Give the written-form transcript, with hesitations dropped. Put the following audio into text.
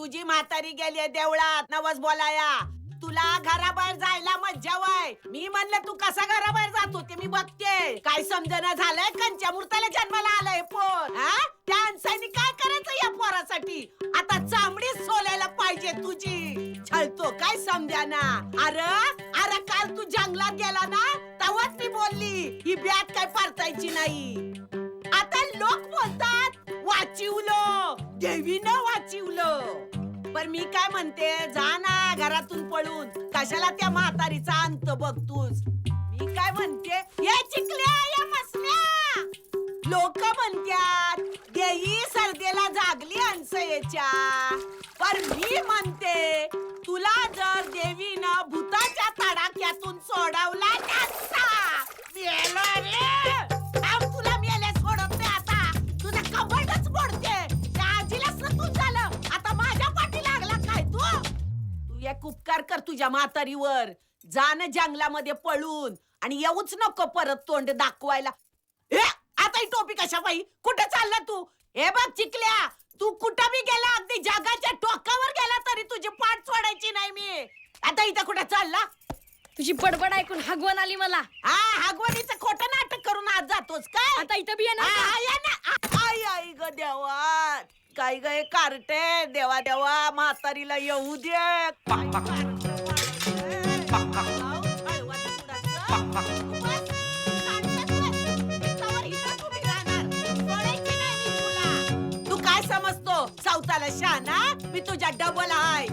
तुझी म्हातारी गेली देवळात नवस बोलाया. तुला घराबाहेर जायला मज्जा वय. मी म्हणलं तू कसा घराबाहेर जातो ते मी बघते. काय समजना झालंय कंच्या मूर्ताला जन्माला आलाय पोर. त्या अंसानी काय करायचं या पोरासाठी? आता चामडीच सोलायला पाहिजे तुझी. छळतो काय समजाना. अरे अरे काल तू जंगलात गेला ना तेव्हाच मी बोलली ही बॅग काय परतायची नाही. आता लोक बोलतात वाचिवलं देवीनं वाचिवलं. पण मी काय म्हणते जा ना घरातून पळून. कशाला त्या म्हातारीचा अंत बघतोस. मी काय म्हणते ये चिकल्या या मसल्या. लोक म्हणतात देई सर्देला जागली अंसयेच्या. पण मी म्हणते तुला जर देवीनं भूताच्या तडाख्यातून सोडवला नसता मेलो रे. तुला मेले सोडत नाही आता. तुझं कबडच मोडते. त्या आजीलाच रतून झालं आता माझ्या पाठी लागला काय तू एक उपकार कर तुझ्या म्हातारीवर. जाण जंगलामध्ये पळून आणि येऊच नको परत तोंड दाखवायला. आता ही टोपी कशा बाई कुठे चालला तू? हे बघ चिकल्या तू कुठं बी गेला अगदी जगाच्या टोकावर गेला तरी तुझी पाठ सोडायची नाही मी. आता इथं कुठे चालला? तुझी बडबड ऐकून हगवण आली मला. हागवणीचं खोटं नाटक करून आज जातोस काय? आता इथं बी येणार. आई आई ग देवा काय ग कारटे. देवा देवा म्हातारीला येऊ दे. तू काय समजतो सावताला शहाणा? मी तुझ्या डबल आहे.